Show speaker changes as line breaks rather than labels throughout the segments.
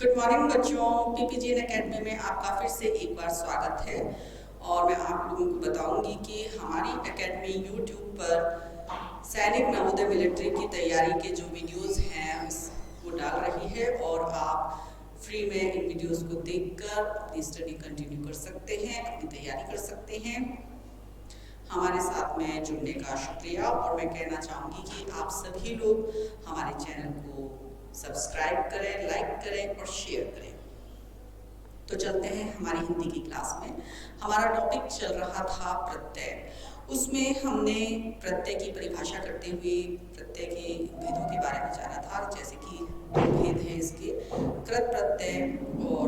Good morning बच्चों, पीपीजीएन academy में आपका फिर से एक बार स्वागत है। और मैं आप लोगों को बताऊंगी कि हमारी एकेडमी यूट्यूब पर सैनिक नवोदय मिलिट्री की तैयारी के जो वीडियोस हैं वो डाल रही है और आप फ्री में इन वीडियोस को देखकर अपनी स्टडी कंटिन्यू कर सकते हैं, अपनी तैयारी कर सकते हैं। हमारे साथ में जुड़ने का शुक्रिया। और मैं कहना चाहूँगी कि आप सभी लोग हमारे चैनल को सब्सक्राइब करें, लाइक करें और शेयर करें। तो चलते हैं हमारी हिंदी की क्लास में। हमारा टॉपिक चल रहा था प्रत्यय। उसमें हमने प्रत्यय की परिभाषा करते हुए प्रत्यय के भेदों के बारे में जाना था, जैसे कि दो भेद हैं इसके, कृत प्रत्यय और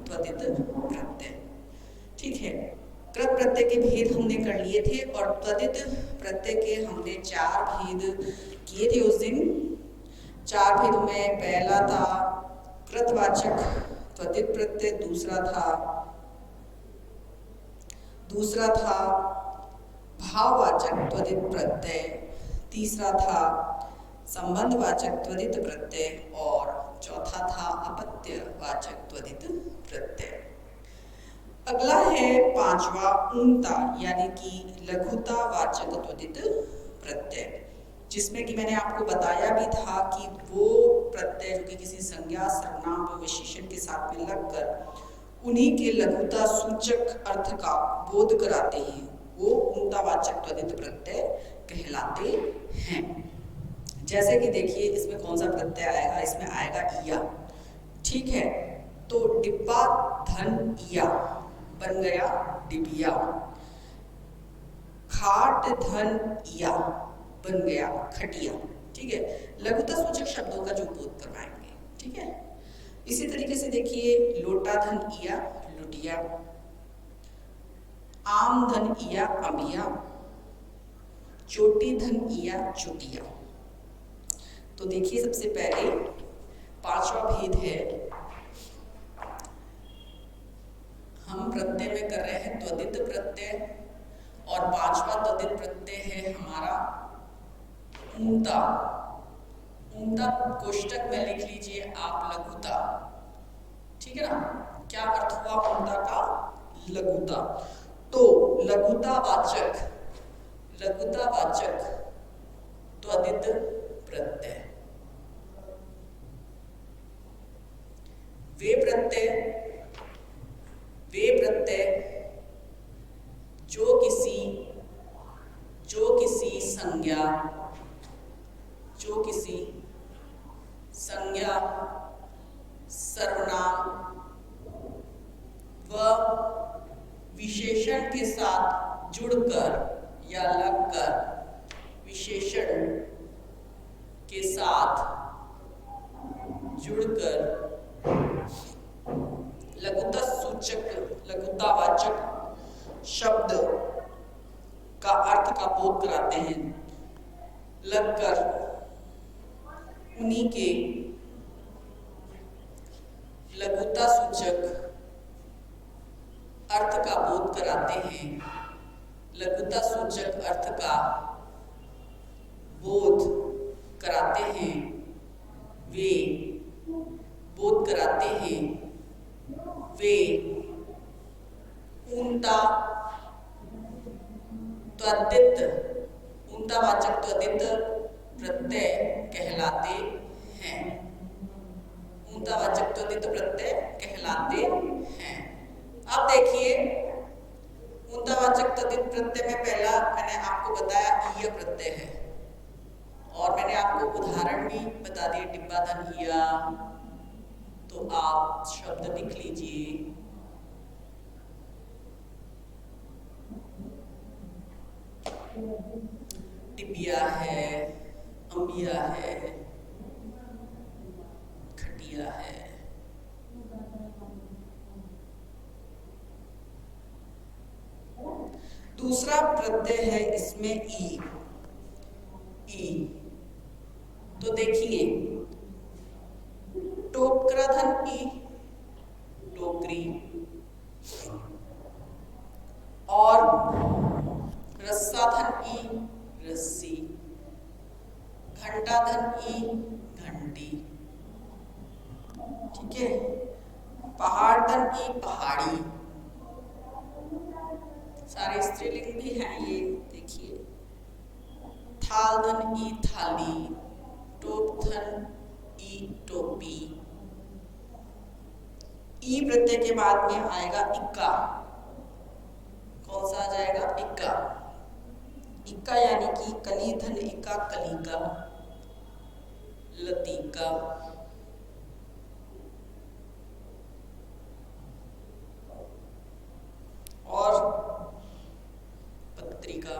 त्वदित प्रत्यय। ठीक है, कृत प्रत्यय के भेद हमने कर लिए थे और त्वदित प्रत्यय के हमने 4 भेद किए थे उस दिन। 4 भेदों में पहला था कृतवाचक त्वदित प्रत्यय, दूसरा था भाववाचक त्वदित प्रत्यय, तीसरा था संबंधवाचक त्वदित प्रत्यय और चौथा था अपत्यवाचक त्वदित प्रत्यय। अगला है 5वां ऊंता यानी कि लघुतावाचक त्वदित प्रत्यय, जिसमें कि मैंने आपको बताया भी था कि वो प्रत्यय जो कि किसी संज्ञा, सर्वनाम व विशेषण के साथ में लगकर उन्हीं के लघुता सूचक अर्थ का बोध कराते हैं, वो ऊंतावाचक त्वदित प्रत्यय कहलाते हैं। जैसे कि देखिए इसमें कौन सा प्रत्यय आएगा, इसमें आएगा इया। ठीक है, तो डिब्बा धन इया बन गया डिबिया। खाट धन इया बन गया खटिया। ठीक है, लघुता सूचक शब्दों का जो बोध करवाएंगे। ठीक है, इसी तरीके से देखिए लोटा धन इया लुटिया, आम धन इया अमिया, चोटी धन इया चुटिया। तो देखिए सबसे पहले 5वां भेद है, हम प्रत्यय में कर रहे हैं त्वदित प्रत्यय और 5वां त्वदित प्रत्यय है हमारा ऊंता। ऊंता कोष्टक में लिख लीजिए आप लघुता। ठीक है ना, क्या अर्थ हुआ ऊंता का? लघुता। तो लघुतावाचक त्वदित प्रत्यय, वे प्रत्यय जो किसी संज्ञा, सर्वनाम व विशेषण के साथ जुड़कर या लगकर, विशेषण के साथ जुड़कर लघुता सूचक, लघुतावाचक शब्द का अर्थ का बोध कराते हैं, लगकर उन्हीं के लघुता सूचक अर्थ का बोध कराते हैं, लघुता सूचक अर्थ का बोध कराते हैं, वे बोध कराते हैं, वे ऊंतावाचक त्वदित प्रत्यय कहलाते हैं, ऊंतावाचक त्वदित प्रत्यय कहलाते हैं। अब देखिए ऊंतावाचक त्वदित प्रत्यय में पहला मैंने आपको बताया ईय प्रत्यय है और मैंने आपको उदाहरण भी बता दिए, डिब्बा धन इया। तो आप शब्द लिख लीजिए, डिबिया है, अम्बिया है, खटिया है। दूसरा प्रत्यय है इसमें ई। तो देखिए टोकरा धन ई टोकरी और रस्सा धन ई रस्सी, घंटा धन ई घंटी। ठीक है। पहाड़ धन ई पहाड़ी, सारे स्त्रीलिंग भी हैं ये, देखिए। थाल धन ई थाली, टोप धन ई टोपी। ई प्रत्यय के बाद में आएगा इक्का। कौन सा आ जाएगा? इक्का। इक्का यानी कि कली धन इक्का कलिका, लतिका। और पत्रिका।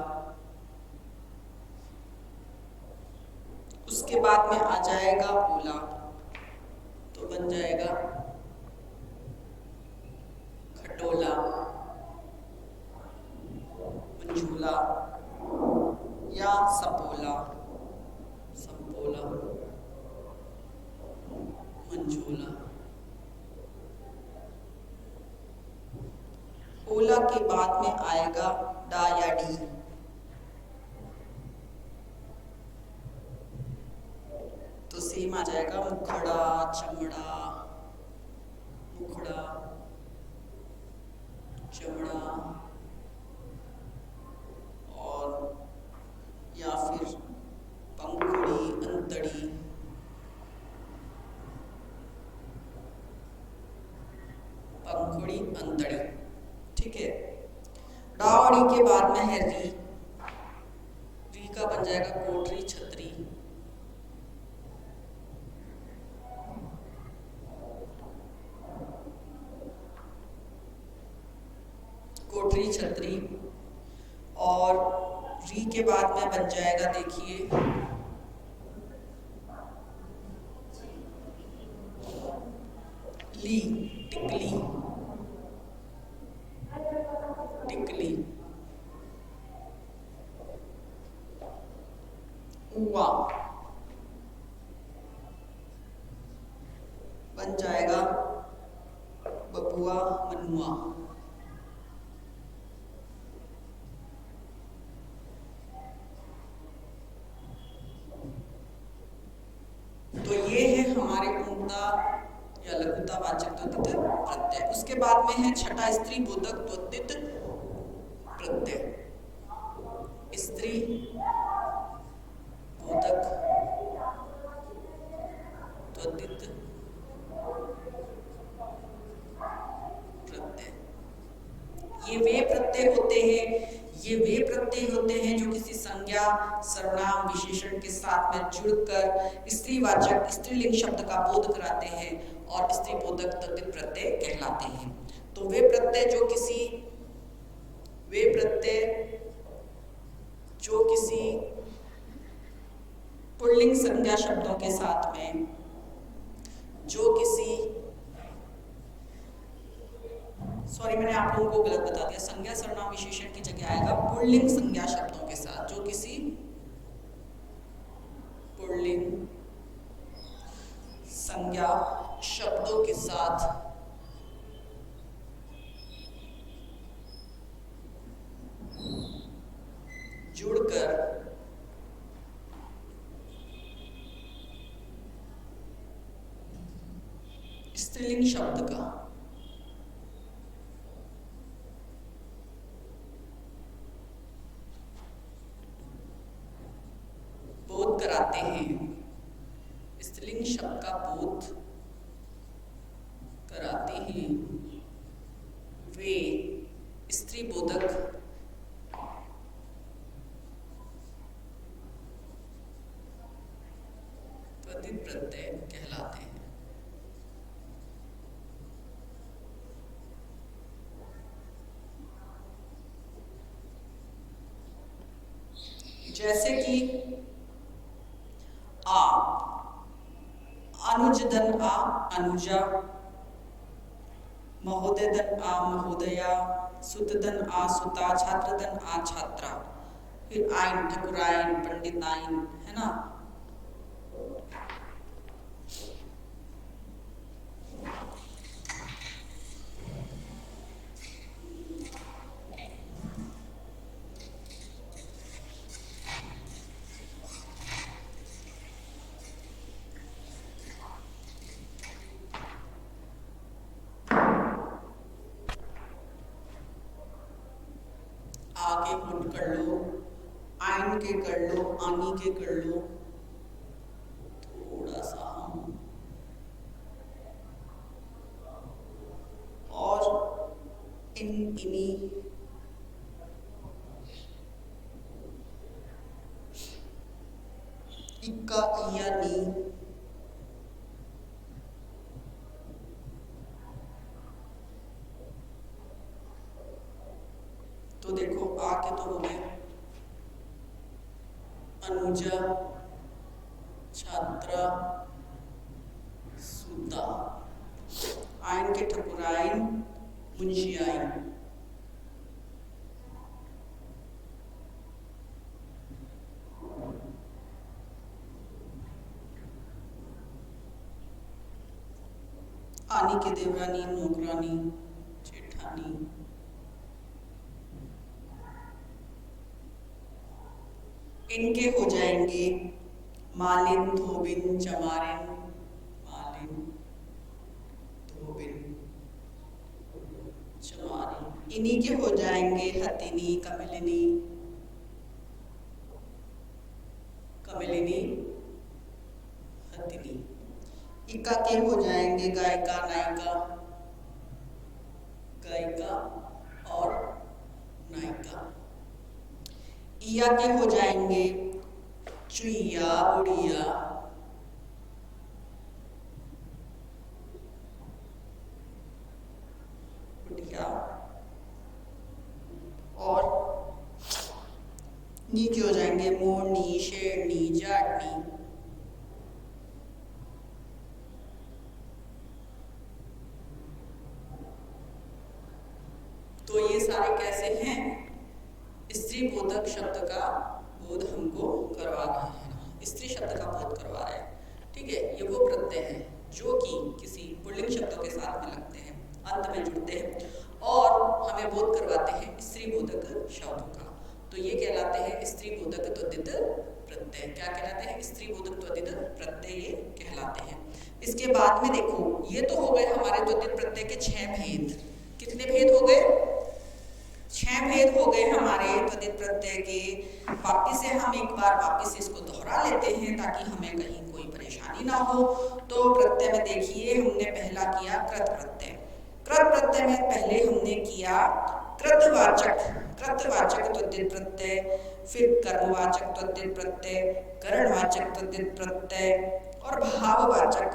उसके बाद में आ जाएगा ओला, तो बन जाएगा खटोला, मंझूला या सपोला, संपोला, मंझूला। ओला के बाद में आएगा डा या डी, तो सेम आ जाएगा मुखड़ा, चमड़ा, मुखड़ा, चमड़ा, और या फिर पंखुड़ी, अंतड़ी, पंखुड़ी, अंतड़ी। ठीक है। डावड़ी के बाद में है री, री का बन जाएगा कोठरी, छतरी। कोठरी, छतरी। और री के बाद में बन जाएगा, देखिए, ली, टिकली, टिकली। उवा बन जाएगा बबुआ, मनुआ। तो ये है हमारे पूर्णता या लघुता वाचक द्वंद्वित प्रत्यय। उसके बाद में है छठा स्त्री बोधक द्वंद्वित प्रत्यय। स्त्री बोधक द्वंद्वित प्रत्यय। ये वे प्रत्यय होते हैं जो किसी संज्ञा, सर्वनाम, विशेषण के साथ में जुड़कर स्त्रीवाचक स्त्रीलिंग शब्द का बोध कराते हैं और स्त्री बोधक द्वंद्वित प्रत्यय कहलाते हैं। तो वे प्रत्यय जो किसी पुल्लिंग संज्ञा शब्दों के साथ में, मैंने आप लोगों को गलत बता दिया, संज्ञा सर्वनाम विशेषण की जगह आएगा पुल्लिंग संज्ञा शब्दों के साथ, जो किसी पुल्लिंग संज्ञा शब्दों के साथ जुड़कर स्त्रीलिंग शब्द का बोध कराते हैं, स्त्रीलिंग शब्द का बोध कराते हैं, वे स्त्री बोधक द्वंद्वित प्रत्यय कहलाते हैं। जैसे कि आ, अनुजदन आ अनुजा, महोदयदन आ महोदया, सुतदन आ सुता, छात्रदन आ छात्रा। फिर आइन, ठकुराइन, पंडिताइन, है ना। के होंठ कर लो, आइन के कर लो, आनी के कर लो। थोड़ा सा हम और इनी, इक्का, इया, नी। तो देखो आ के तो हो गए अनुजा, छात्रा, सूता। आइन के ठकुराइन, मुंशियाइन। आनी के देवरानी, नौकरानी, जेठानी। इनके हो जाएंगे मालिन, धोबिन, चमारिन। मालिन, धोबिन, चमारिन। इन्हीं के हो जाएंगे हथिनी, कमलिनी, कमलिनी, हथिनी। इका के हो जाएंगे गायिका, नायिका, गायिका और नायिका। इया के हो जाएंगे चुईया, बुढ़िया, बुढ़िया। और नी के हो जाएंगे मोरनी, शेरनी, जाटनी। तो ये सारे कैसे हैं? स्त्री बोधक शब्द का बोध हमको करवा रहे हैं, स्त्री शब्द का बोध करवा रहे हैं। ठीक है, ये वो प्रत्यय हैं जो कि किसी पुल्लिंग शब्दों के साथ में लगते हैं, अंत में जुड़ते हैं और हमें बोध करवाते हैं स्त्री बोधक शब्दों का। तो ये कहलाते हैं स्त्री बोधक त्वदित प्रत्यय। क्या कहलाते हैं? स्त्री बोधक त्वदित प्रत्यय ये कहलाते हैं। इसके बाद में देखो, ये तो हो गए हमारे त्वदित प्रत्यय के 6 भेद। कितने भेद हो गए? 6 भेद हो गए हमारे त्वदित प्रत्यय के। वापिस से हम एक बार वापिस इसको दोहरा लेते हैं ताकि हमें कहीं कोई परेशानी ना हो। तो प्रत्यय में देखिए, हमने पहला किया कृत प्रत्यय। कृत प्रत्यय में पहले हमने किया कृतवाचक, कृतवाचक त्वदित प्रत्यय, फिर कर्मवाचक त्वदित प्रत्यय, करणवाचक त्वदित प्रत्यय और भाववाचक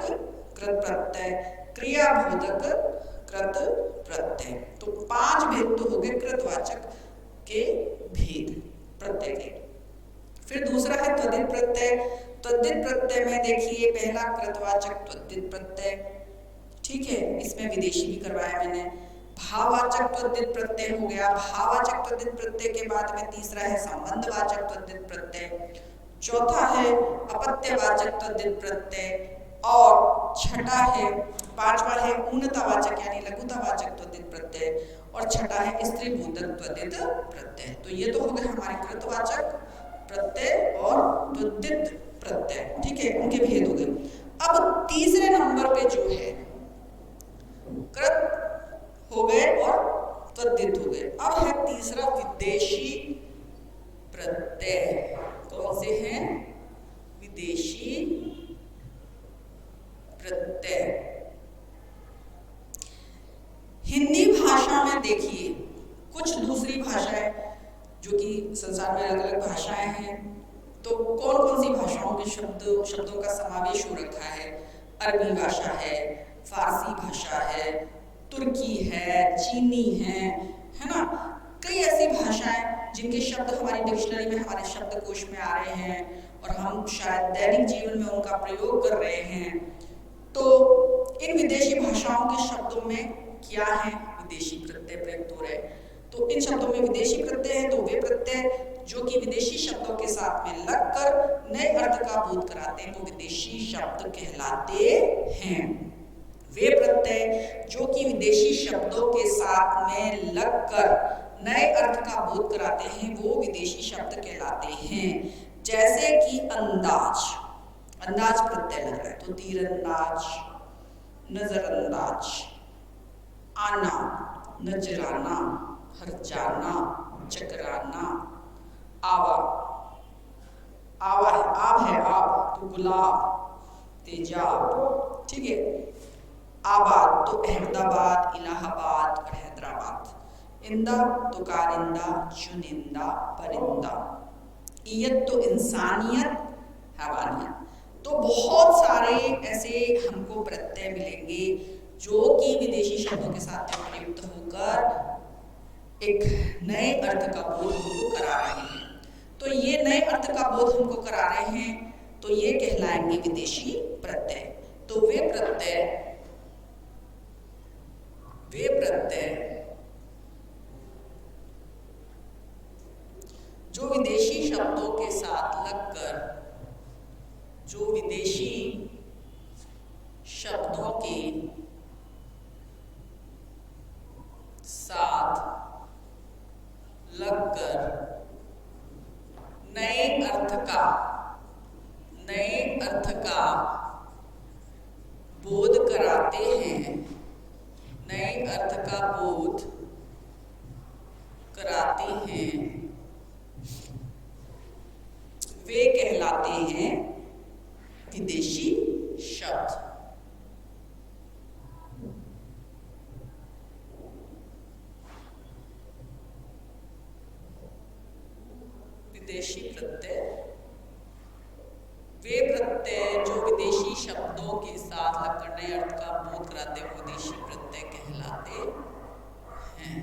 कृत प्रत्यय, क्रियाबोधक कृत प्रत्यय। तो 5 भेद तो हो गए कृतवाचक के भेद प्रत्यय के। फिर दूसरा है त्वदित प्रत्यय। त्वदित प्रत्यय में देखिए, पहला कृतवाचक त्वदित प्रत्यय, ठीक है, इसमें विदेशी भी करवाया मैंने। भाववाचक त्वदित प्रत्यय हो गया। भाववाचक त्वदित प्रत्यय के बाद में तीसरा है संबंधवाचक त्वदित प्रत्यय, चौथा है अपत्यवाचक त्वदित प्रत्यय और छठा है, 5वां है ऊनतावाचक यानी लघुतावाचक त्वदित प्रत्यय और छठा है स्त्री बोधक त्वदित प्रत्यय। तो ये तो हो गए हमारे कृतवाचक प्रत्यय और त्वदित प्रत्यय, ठीक है, उनके भेद हो गए। अब तीसरे नंबर पे जो है कृत हो गए और त्वदित हो गए। अब है तीसरा विदेशी प्रत्यय। कौन से हैं? विदेशी प्रत्यय। हिंदी भाषा में देखिए, कुछ दूसरी भाषाएं जो कि संसार में अलग अलग भाषाएं हैं, तो कौन कौन सी भाषाओं के शब्दों का समावेश हो रखा है? अरबी भाषा है, फारसी भाषा है, तुर्की है, चीनी है ना। कई ऐसी भाषाएं जिनके शब्द हमारी डिक्शनरी में, हमारे शब्दकोश में आ रहे हैं और हम शायद दैनिक जीवन में उनका प्रयोग कर रहे हैं। तो इन विदेशी भाषाओं के शब्दों में क्या है? विदेशी प्रत्यय प्रयुक्त हो रहे हैं। तो इन शब्दों में विदेशी प्रत्यय है, तो वे प्रत्यय जो कि विदेशी शब्दों के साथ में लगकर नए अर्थ का बोध कराते हैं वो विदेशी शब्द कहलाते हैं। वे प्रत्यय जो कि विदेशी शब्दों के साथ में लगकर नए अर्थ का बोध कराते हैं वो विदेशी शब्द कहलाते हैं। जैसे कि अंदाज, अंदाज प्रत्यय लग रहा है तो तीरंदाज, नजरअंदाज, आना, नजराना, हरजाना, चकराना। आवा, आवा है, आब है, आब तो गुलाब, तेजाब, ठीक है। आबाद तो अहमदाबाद, इलाहाबाद और हैदराबाद। इंदा तो कारिंदा, चुनिंदा, परिंदा। ईयत तो इंसानियत, हैवानियत। तो बहुत सारे ऐसे हमको प्रत्यय मिलेंगे जो कि विदेशी शब्दों के साथ प्रयुक्त होकर एक नए अर्थ का बोध हमको करा रहे हैं। तो ये नए अर्थ का बोध हमको करा रहे हैं, तो ये कहलाएंगे विदेशी प्रत्यय। तो वे प्रत्यय जो विदेशी शब्दों के साथ लगकर, जो विदेशी शब्दों के साथ लगकर नए अर्थ का बोध कराते हैं, नए अर्थ का बोध कराते हैं, वे कहलाते हैं विदेशी शब्द। विदेशी प्रत्यय, वे प्रत्यय जो विदेशी शब्दों के साथ लगकर नए अर्थ का बोध कराते हैं, विदेशी प्रत्यय कहलाते हैं।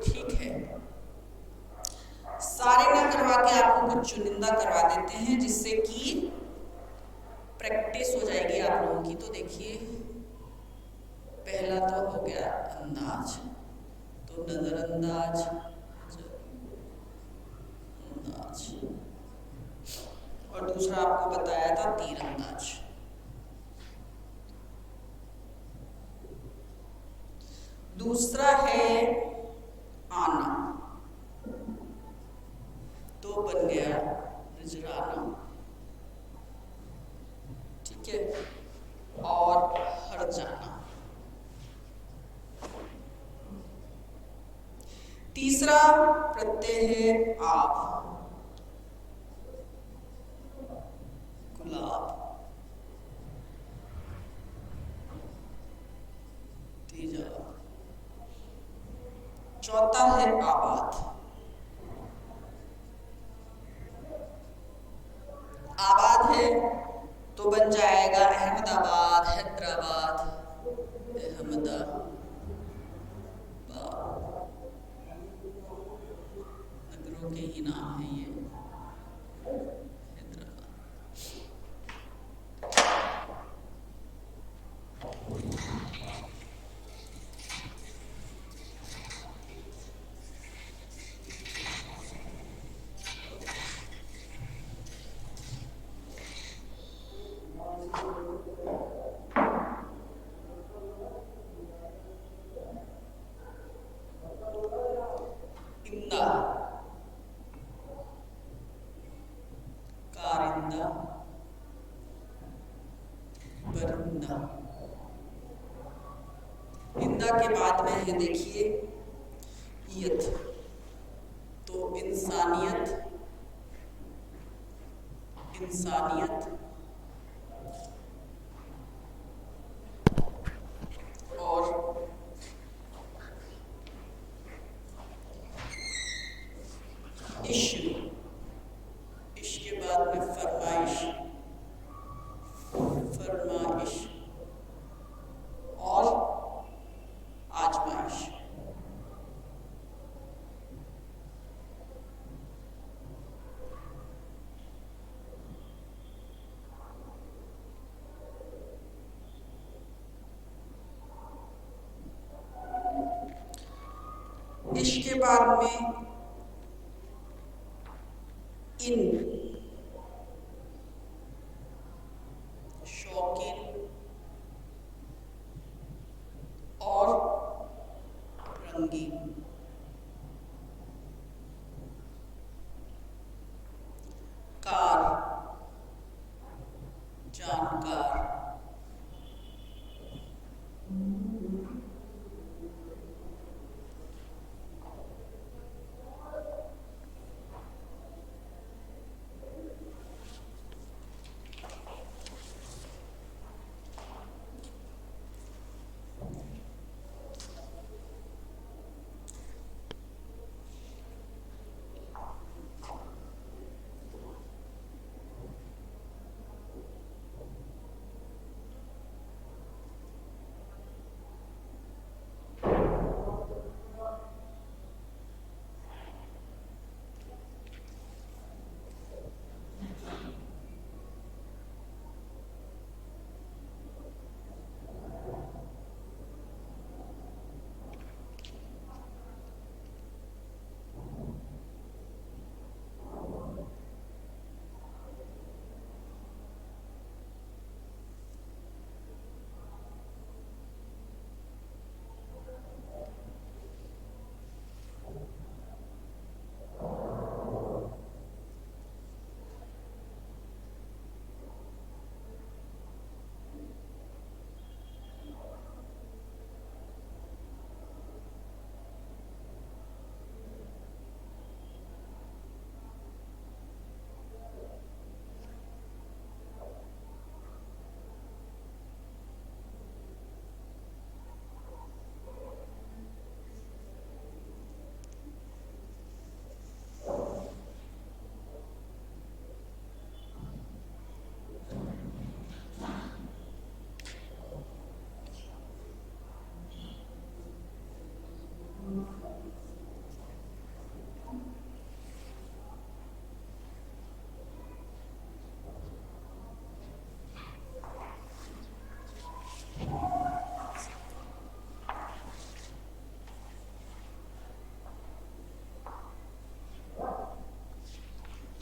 ठीक है, सारे ना करवा के आपको कुछ चुनिंदा करवा देते हैं जिससे कि प्रैक्टिस हो जाएगी आप लोगों की। तो देखिए, पहला तो हो गया अंदाज, तो नजरअंदाज, और दूसरा आपको बताया था तीरंदाज। दूसरा है आना, तो बन गया नजराना, ठीक है, और हट जाना। तीसरा प्रत्यय है आप, गुलाब, तेजाब। चौथा है आबाद, आबाद है तो बन जाएगा अहमदाबाद, हैदराबाद, अहमदाबाद, नगरों के ही नाम है ये। इंदा, कारिंदा, परिंदा। इंदा के बाद में है देखिए ईयत, तो इंसानियत, इंसानियत और इश्क, इश्क के बाद में फरमाइश, फरमाइश और आजमाइश। इश्क के बाद में इन, शौकीन और रंगीन। कार, जानकार।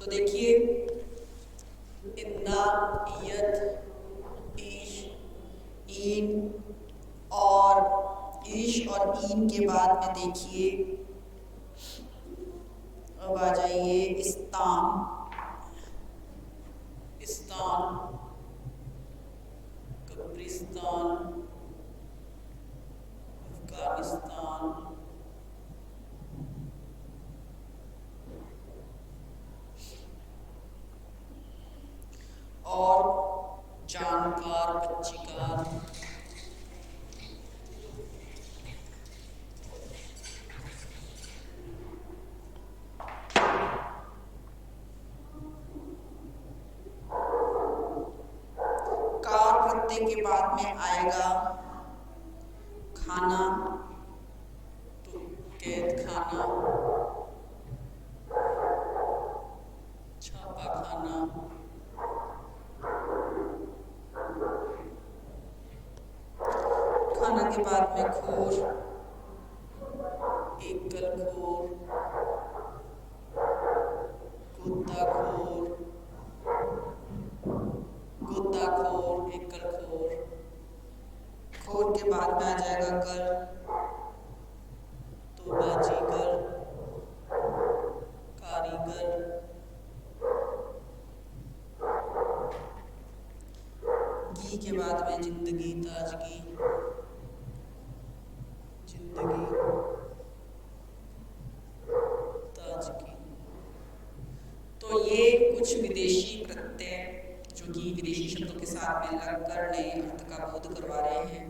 तो देखिए इंदा, ईयत, ईश, ईन और ईश और ईन के बाद में देखिए अब आ जाइए इस्तान, इस्तान, कब्रिस्तान, अफगानिस्तान, और जानकार, बच्चीकार, कार प्रत्यय के बाद में आएगा खाना, तो कैद खाना, छापा खाना, खाना के बाद में खोर, एकल खोर, गोताखोर, गोताखोर, एकल खोर, खोर के बाद में आ जाएगा कर, तो बाजीगर, कारीगर, गी के बाद में जिंदगी, ताजगी, जिंदगी, ताजगी। तो ये कुछ विदेशी प्रत्यय जो कि विदेशी शब्दों के साथ में लगकर नए अर्थ का बोध करवा रहे हैं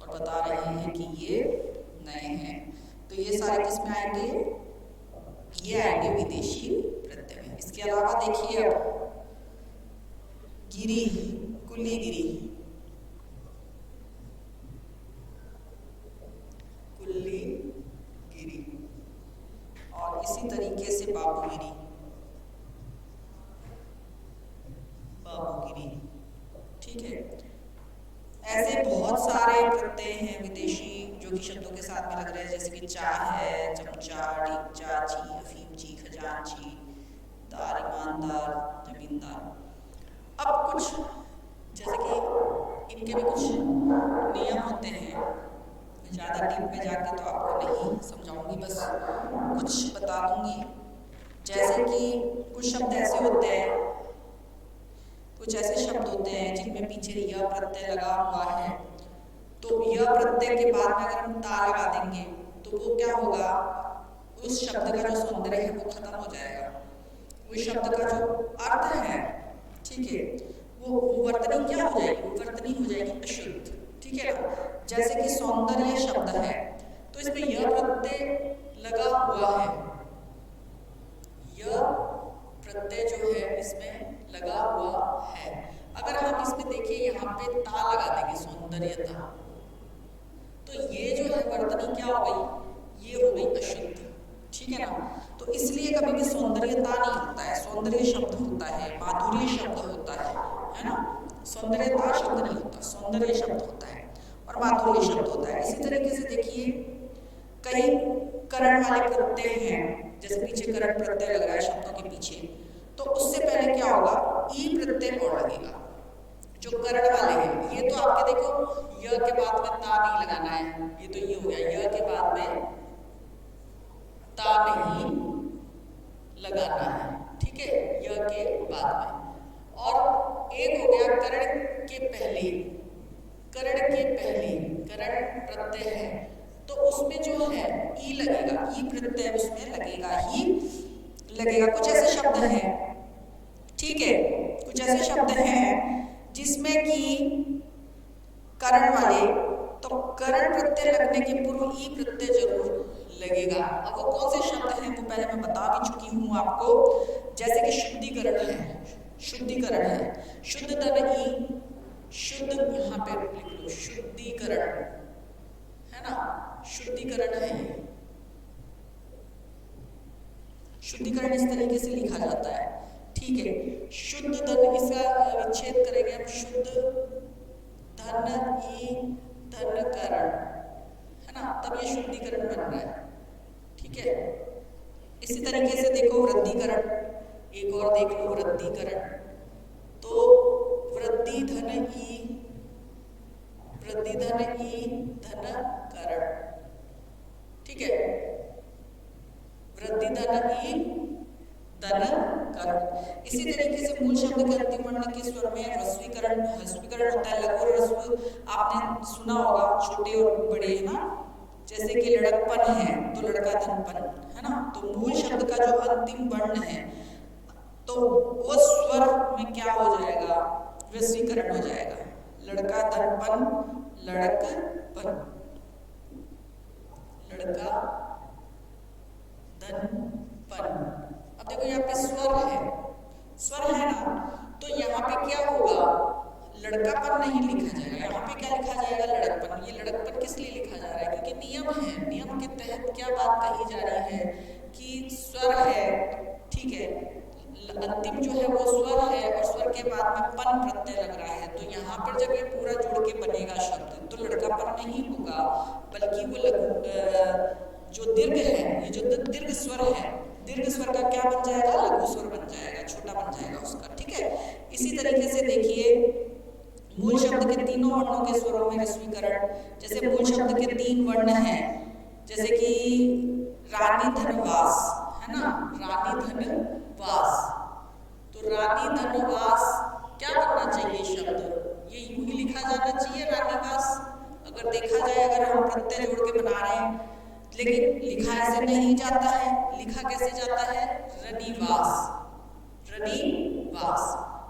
और बता रहे हैं कि ये नए हैं। तो ये सारे किस में आएंगे? ये आएंगे विदेशी प्रत्यय में। इसके अलावा देखिए अब गिरी, कुल्ली गिरी, कुल्ली गिरी, और इसी तरीके से बाबूगिरी, बाबूगिरी। ठीक है, ऐसे बहुत सारे प्रत्यय हैं विदेशी जो कि शब्दों के साथ में लग रहे हैं, जैसे कि चाह है, चमचा, चाची, अफीमची, खजांची, दार, ईमानदार, जमींदार। अब कुछ जैसे कि इनके भी कुछ नियम होते हैं, ज़्यादा डीप में जाके तो आपको नहीं समझाऊंगी, बस कुछ बता दूंगी। जैसे कि कुछ शब्द ऐसे होते हैं, कुछ ऐसे शब्द होते हैं जिनमें पीछे यह प्रत्यय लगा हुआ है, तो यह प्रत्यय के बाद में अगर हम ता लगा देंगे तो वो क्या होगा, उस शब्द का जो सौंदर्य है वो खत्म हो जाएगा, उस शब्द का जो अर्थ है, ठीक है, वो वर्तनी क्या हो जाएगी, वर्तनी हो जाएगी अशुद्ध। ठीक है ना, जैसे कि सौंदर्य शब्द है तो इसमें यह प्रत्यय लगा हुआ है, यह प्रत्यय जो है इसमें लगा हुआ है। अगर हम इसमें देखिए यहाँ पे ता लगा देंगे, सौंदर्यता, तो ये जो है वर्तनी क्या हो गई, ये हो गई अशुद्ध। ठीक है ना, तो इसलिए कभी भी सौंदर्यता नहीं होता है, सौंदर्य शब्द होता है, माधुर्य शब्द होता है ना, सौंदर्यता शब्द नहीं होता, सौंदर्य शब्द होता है और माधुर्य शब्द होता है। इसी तरीके से देखिए कई करण वाले प्रत्यय हैं, जैसे पीछे करण प्रत्यय लग रहा है शब्दों के पीछे, तो उससे पहले क्या होगा, ई प्रत्यय और लगेगा जो करण वाले हैं। ये तो आपके देखो य के बाद में ता नहीं लगाना है, ये तो ये हो गया, य के बाद में ता नहीं लगाना है, ठीक है, य के बाद में। और एक हो गया करण के पहले, करण के पहले करण प्रत्यय है तो उसमें जो है ई लगेगा, ई प्रत्यय उसमें लगेगा ही लगेगा। कुछ ऐसे शब्द हैं, ठीक है, कुछ ऐसे शब्द हैं जिसमें कि करण वाले, तो करण प्रत्यय लगने के पूर्व ई प्रत्यय जरूर लगेगा। अब वो कौन से शब्द हैं वो पहले मैं बता भी चुकी हूँ आपको, जैसे कि शुद्धिकरण है, शुद्धिकरण है, शुद्ध धन ई, शुद्ध यहाँ पे लिख लो, शुद्धिकरण है ना, शुद्धिकरण है ये, शुद्धिकरण इस तरीके से लिखा जाता है। ठीक है, शुद्ध धन, इसका विच्छेद करेंगे हम, शुद्ध धन ई धनकरण है ना, तब ये शुद्धिकरण बन रहा है। ठीक है, इसी तरीके से देखो वृद्धिकरण, एक और देख लो वृद्धिकरण, तो वृद्धि धन ई, वृद्धि धन ई धन करण, ठीक है, वृद्धि धन ई धन करण। इसी तरीके से मूल शब्द के अंतिम वर्ण के स्वर में ह्रस्वीकरण, ह्रस्वीकरण होता है। लघु और ह्रस्व आपने सुना होगा, छोटे और बड़े, है ना। जैसे कि लड़कपन है तो लड़का धनपन, है ना। तो मूल शब्द का जो अंतिम वर्ण है तो वो स्वर में क्या हो जाएगा, ह्रस्वीकरण हो जाएगा। लड़का धनपन, लड़कपन, लड़का धनपन। अब देखो यहाँ पे स्वर है, स्वर है ना, तो यहाँ पे क्या होगा, लड़कापन नहीं लिखा जाएगा, यहाँ पे क्या लिखा जाएगा, लड़कपन। ये लड़कपन किस लिए लिखा जा रहा है, क्योंकि नियम है, नियम के तहत क्या बात कही जा रही है कि स्वर है, ठीक है, अंतिम जो है वो स्वर है और स्वर के बाद में पन प्रत्यय लग रहा है, तो यहाँ पर जब ये पूरा जोड़ के बनेगा शब्द तो लड़कापन नहीं होगा, बल्कि वो जो दीर्घ है, ये जो दीर्घ स्वर है, दीर्घ स्वर का क्या बन जाएगा, लघु स्वर बन जाएगा, छोटा बन जाएगा उसका, ठीक है। इसी तरीके से देखिए मूल शब्द के तीनों वर्णों के स्वरों में ह्रस्वीकरण, जैसे मूल शब्द के 3 वर्ण हैं, जैसे कि रानी धनवास, है ना, रानी धनवास, तो रानी धनवास क्या बनना चाहिए शब्द, ये यूं ही लिखा जाना चाहिए रानीवास। अगर देखा जाए, अगर हम प्रत्यय जोड़ के बना रहे हैं, लेकिन लिखा ऐसे नहीं जाता है, लिखा कैसे जाता है, रनिवास, रनिवास।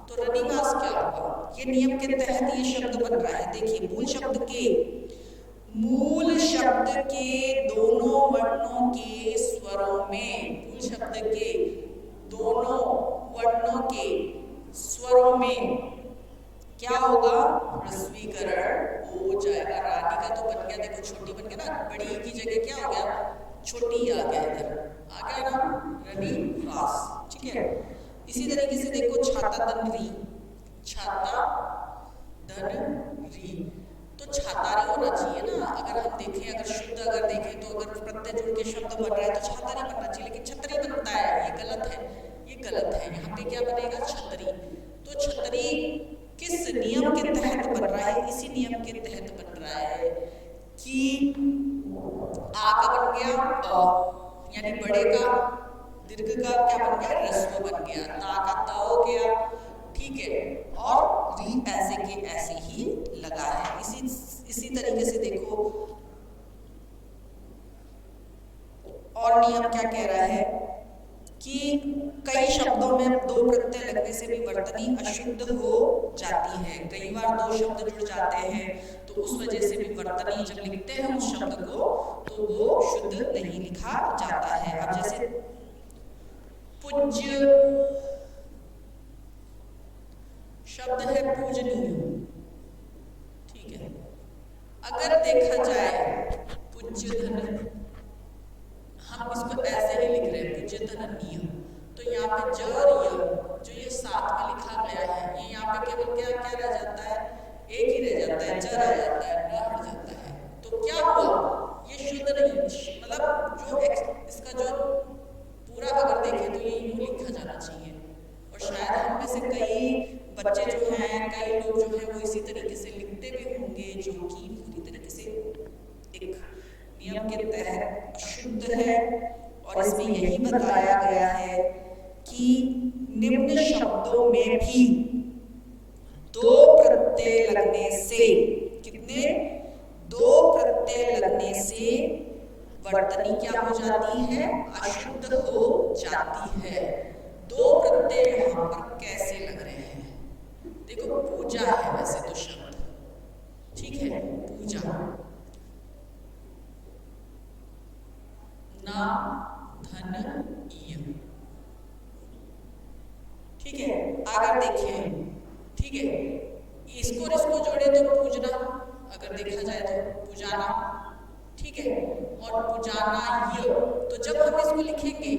तो रनिवास क्या होगा, ये नियम के तहत ये शब्द बन रहा है। देखिए मूल शब्द के दोनों वर्णों के स्वरों में, मूल शब्द के दोनों वर्णों के स्वरों में क्या होगा, ह्रस्वीकरण हो जाएगा। रानी का तो बन गया, देखो छोटी बन गया ना, बड़ी की जगह क्या हो गया, छोटी आ गया, इधर आ गया ना, रनिवास, ठीक है। इसी तरीके से देखो छाता धन री, छाता धन री, तो छातारी होना चाहिए ना। अगर हम देखें, अगर शुद्ध अगर देखें तो अगर प्रत्यय जुड़ के शब्द बन रहा है तो छातारी बनना चाहिए, लेकिन छतरी बनता है, ये गलत है, ये गलत है। यहाँ पे क्या बनेगा, छतरी। तो छतरी किस नियम के तहत बन रहा है, इसी नियम के तहत बन रहा है कि आ का बन गया अ, यानी बड़े का, दीर्घ का क्या बन गया, ह्रस्व बन गया, ता का त हो गया, ठीक है, और री ऐसे के ऐसे ही लगा है। इसी तरीके से देखो और नियम क्या कह रहा है कि कई शब्दों में 2 प्रत्यय लगने से भी वर्तनी अशुद्ध हो जाती है। कई बार 2 शब्द जुड़ जाते हैं तो उस वजह से भी वर्तनी जब लिखते हैं उस शब्द को तो वो शुद्ध नहीं लिखा जाता है। अब जैसे पूज्य शब्द है पूजनीय, ठीक है, अगर देखा जाए पूज्य धन, हम इसको ऐसे ही लिख रहे हैं पूज्य धननीय, तो यहाँ पे ज और य जो ये साथ में लिखा गया है, ये यहाँ पे केवल क्या रह जाता है, एक ही रह जाता है, ज रह जाता है, न हट जाता है। तो क्या हुआ, ये शुद्ध नहीं, मतलब जो इसका जो पूरा अगर देखें तो ये यूं लिखा जाना चाहिए। और शायद हम में से कई बच्चे जो हैं, कई लोग जो हैं वो इसी तरीके से लिखते भी होंगे, जो कि पूरी तरीके से एक नियम के तहत अशुद्ध है। और इसमें यही बताया गया है कि निम्न शब्दों में भी 2 प्रत्यय लगने से, कितने, 2 प्रत्यय लगने से वर्तनी क्या हो जाती है, अशुद्ध हो जाती है। 2 प्रत्यय यहाँ पर कैसे लग रहे हैं, देखो पूजा है वैसे तो शब्द, ठीक है, पूजा, ना धन ईय, ठीक है। अगर देखें, ठीक है, इसको और इसको जोड़े तो पूजना, अगर देखा जाए तो पूजाना, ठीक है, और पूजाना ये, तो जब हम इसको लिखेंगे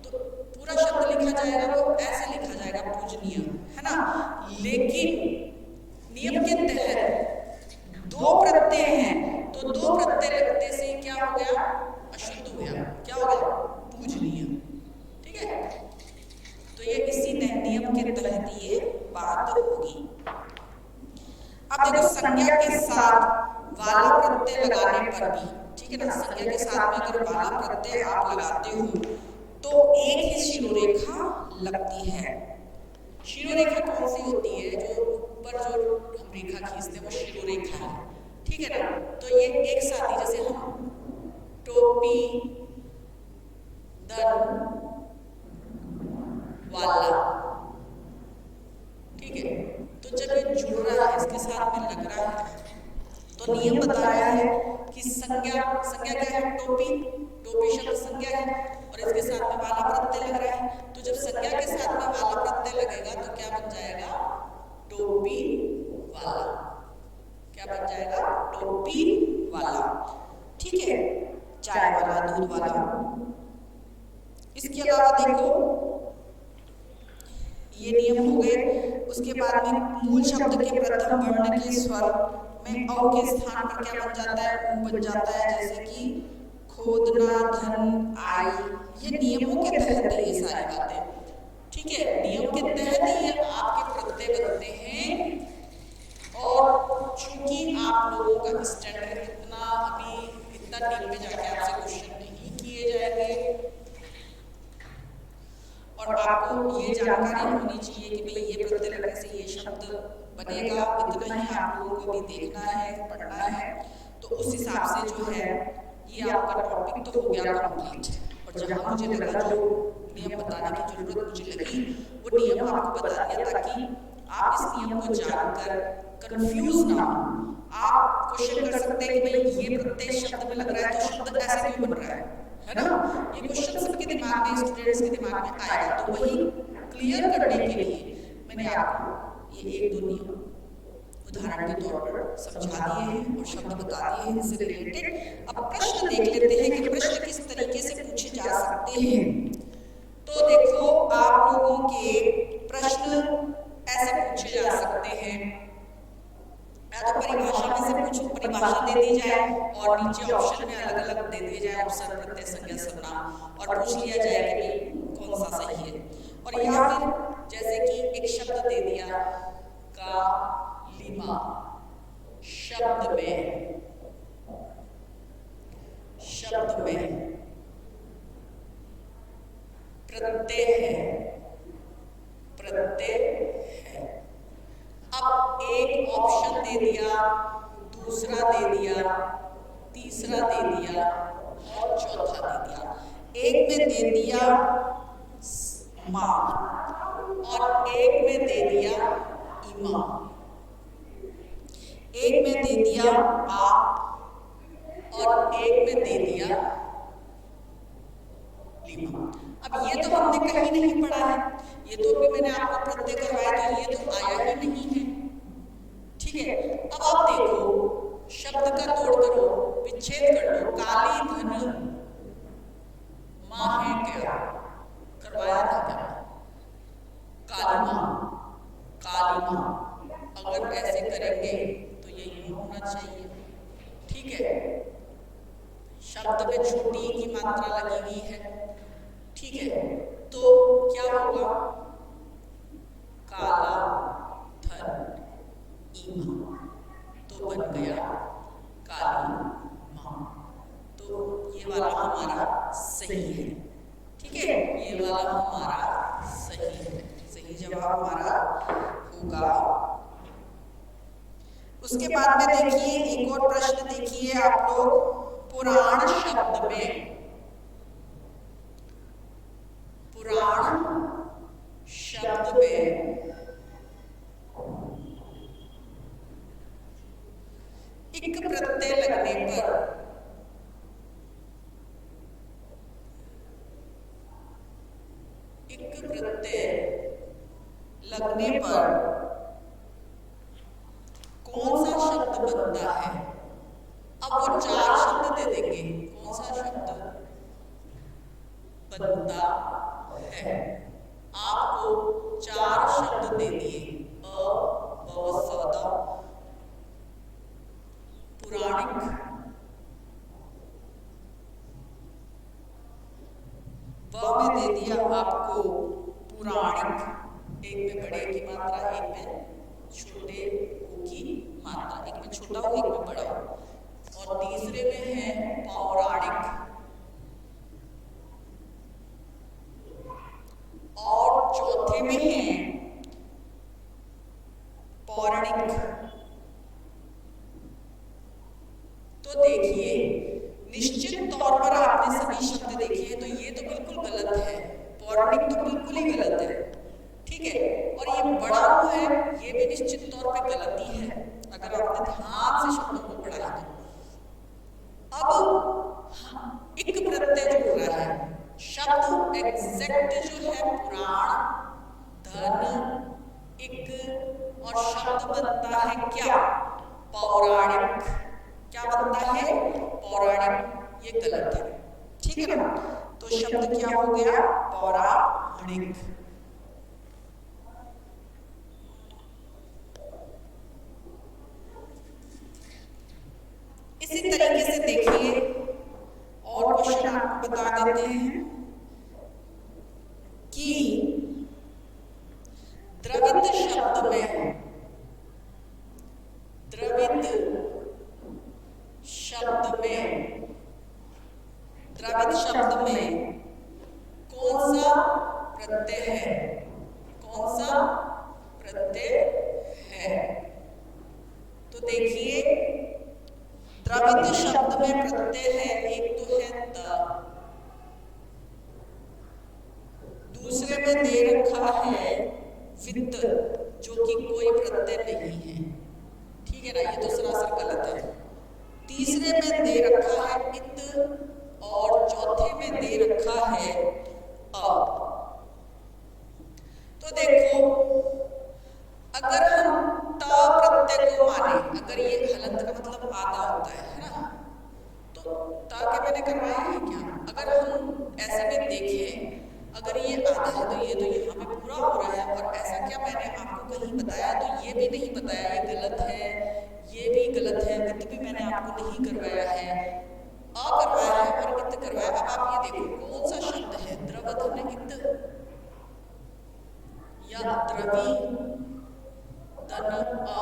तो पूरा शब्द लिखा जाएगा वो ऐसे लिखा जाएगा पूजनीय, है ना। लेकिन नियम के तहत 2 प्रत्यय हैं तो 2 प्रत्यय लगने से क्या हो गया, अशुद्ध हो गया, क्या हो गया, पूजनीय, ठीक है। तो ये वाला प्रत्यय लगाने पर भी, ठीक है ना, संज्ञा के साथ में अगर वाला प्रत्यय आप लगाते हो तो एक ही शिरोरेखा लगती है। शिरोरेखा कौन सी होती है? जो ऊपर जो हम रेखा खींचते हैं वो शिरोरेखा है, ठीक है ना। तो ये एक साथ ही, जैसे हम टोपी, धन, वाला, ठीक है, तो जब ये जुड़ रहा है, इसके साथ में लग रहा है, तो नियम बताया है कि संज्ञा क्या है? टोपी, टोपी शब्द संज्ञा है और इसके साथ में वाला प्रत्यय लग रहा है। तो जब संज्ञा के साथ में वाला प्रत्यय लगेगा तो क्या बन जाएगा? टोपी वाला। क्या बन जाएगा? टोपी वाला, ठीक है। चाय वाला, दूध वाला। इसके अलावा देखो, ये नियम हो गए। उसके बाद में मूल शब्द के प्रथम वर्ण के स्वर में औ के स्थान पर क्या बन जाता है? ऊ बन जाता है। जैसे कि खोदना, धन, आई। ये नियमों के तहत है ये सारी बातें, ठीक है। नियम के तहत ये आपके प्रत्यय बनते हैं। और चूंकि आप लोगों का स्टैंडर्ड इतना डीप में जाके आपसे क्वेश्चन नहीं किए जाएंगे और आपको ये जानकारी होनी चाहिए कि भाई ये प्रत्यय लगने से ये शब्द बनेगा, इतना ही आप लोगों को भी देखना है, पढ़ना है। तो उस हिसाब से जो है ये आपका टॉपिक तो हो गया कंप्लीट। और जहाँ मुझे लगा, जो नियम बताने की जरूरत मुझे लगी, वो नियम आपको बता दिया ताकि आप इस नियम को जानकर कंफ्यूज ना हो। आप क्वेश्चन कर सकते हैं कि भाई ये प्रत्यय शब्द में लग रहा है तो शब्द ऐसे क्यों बन रहा है ना। ये क्वेश्चन सबके दिमाग में, स्टूडेंट्स के दिमाग में आएगा। तो वही क्लियर करने के लिए मैंने आपको ये एक दो नियम उदाहरण के तौर पर समझा दिए हैं और शब्द बता दिए हैं इससे रिलेटेड। अब प्रश्न देख लेते हैं कि प्रश्न किस तरीके से पूछे जा सकते हैं। तो देखो, आप लोगों के प्रश्न ऐसे पूछे जा सकते हैं, या तो परिभाषा में से कुछ परिभाषा दे दी जाए और नीचे ऑप्शन में अलग अलग दे दिए जाए, उपसर्ग, प्रत्यय, संज्ञा, सर्वनाम, और पूछ लिया जाए कि भाई कौन सा सही है। और या फिर जैसे कि एक शब्द दे दिया, कालिमा, शब्द में प्रत्यय है। अब एक ऑप्शन दे दिया, दूसरा दे दिया, तीसरा दे दिया और चौथा दे दिया। एक में दे दिया माँ और एक में दे दिया इमा, एक में दे दिया आप और एक में दे दिया लिमा। अब ये तो हमने कहीं नहीं पढ़ा है, ये तो अभी मैंने आपको प्रत्यय करवाया तो ये तो आया ही नहीं है, ठीक है। अब आप देखो, शब्द का तोड़ करो, विच्छेद कर दो। काली धन माँ है क्या? करवाया था क्या? कालिमा, अगर ऐसे करेंगे तो ये यूं होना चाहिए, ठीक है। शब्द में छोटी की मात्रा लगी हुई है, ठीक है। तो क्या होगा? काला धन ईमा, तो बन गया काली माँ। तो ये वाला हमारा सही है, ठीक है। ये वाला हमारा सही है, सही जवाब हमारा होगा। उसके बाद में देखिए एक और प्रश्न देखिए आप लोग, पुराण शब्द में इक प्रत्यय लगने पर कौन सा शब्द बनता है? अब वो 4 शब्द दे देंगे, कौन सा शब्द बनता है? आपको 4 शब्द दे दिए, अ, ब, स, द, पुराणिक, ब में दे दिया आपको पुराणिक, एक में बड़े की मात्रा, एक में छोटे की मात्रा, एक में छोटा हो एक में बड़ा हो। तो देखिए निश्चित तौर पर आपने सभी शब्द देखे हैं, तो ये तो बिल्कुल गलत है, पौराणिक तो बिल्कुल ही गलत है, ठीक है। और ये बड़ा हुआ है, ये भी निश्चित तौर पे गलती है, अगर आपने ध्यान से शब्दों को पढ़ा है तो। अब एक प्रत्यय जुड़ रहा है, शब्द एग्जैक्ट जो है पुराण, धन, एक, और शब्द बनता है क्या, पौराणिक। क्या बनता है, पौराणिक। ये गलत है, ठीक है ना। तो शब्द क्या हो गया, पौराणिक। इसी तरीके से देखिए और क्वेश्चन आपको बता देते हैं कि द्रवित शब्द में, द्रवित शब्द में, द्रवित शब्द में कौन सा प्रत्यय है, कौन सा प्रत्यय है। तो देखिए द्रवित शब्द में प्रत्यय है, एक तो है त, दूसरे में दे रखा है वित्त, जो कि कोई प्रत्यय नहीं है, ठीक है ना, ये तो सरासर गलत है। तीसरे में दे रखा है इत, और चौथे में दे रखा है अ। तो देखो अगर हम ता प्रत्यय को माने, अगर ये हलंत का मतलब आधा होता है ना, तो ता के मैंने करवाया है क्या, अगर हम ऐसे में देखें, अगर ये आधा है तो ये तो यहाँ पे पूरा हो रहा है, और ऐसा क्या मैंने आपको कहीं बताया, तो ये भी नहीं बताया, ये गलत है, ये भी गलत है, इत भी मैंने आपको नहीं करवाया है, अ करवाया है और इत करवाया। अब आप ये देखो कौन सा शब्द है, द्रवत हमने इत या द्रवी धन अ।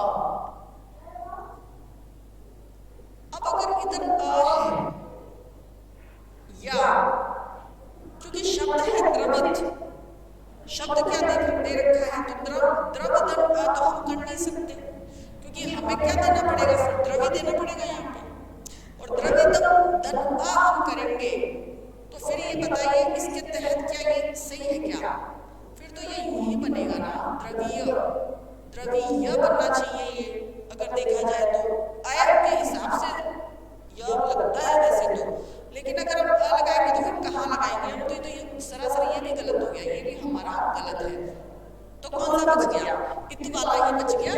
अब अगर इधर अ है, या क्योंकि शब्द है द्रवित, शब्द क्या दे रखा है, तो द्रव धन अ तो हम कर नहीं सकते, क्योंकि हमें क्या देना पड़ेगा, फिर द्रवी देना पड़ेगा यहाँ पे, और द्रवित धन अ हम करेंगे, तो फिर ये बताइए इसके तहत क्या ये सही है क्या, फिर तो ये यूं ही बनेगा ना, द्रवीय, द्रवीय बनना चाहिए ये, अगर देखा जाए तो आय के हिसाब से यह लगता है वैसे तो, लेकिन अगर हम अ लगाएंगे तो फिर कहाँ लगाएंगे हम, तो ये सरासर ये भी गलत हो गया, ये भी हमारा गलत है। तो कौन सा बच गया, इत वाला ही बच गया,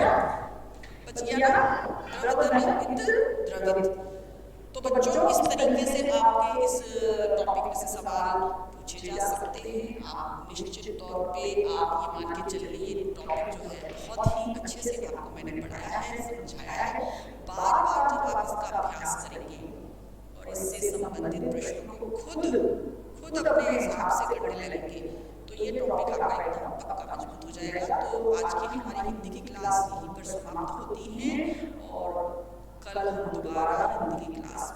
बच गया ना, द्रवधन इत द्रवित। तो बच्चों इस तरीके से आपके इस टॉपिक में से सवाल पूछे जा सकते हैं। आप निश्चित तौर पे आप ये मान के चलिए ये टॉपिक जो है बहुत ही अच्छे से आपको मैंने पढ़ाया है, समझाया है। बार बार जब आप इसका अभ्यास करेंगे और इससे संबंधित प्रश्नों को खुद अपने हिसाब से करने लगेंगे, तो ये टॉपिक आपका एकदम पक्का मजबूत हो जाएगा। तो आज की हमारी हिंदी की क्लास यहीं पर समाप्त होती है, और कल हम दोबारा हिंदी की क्लास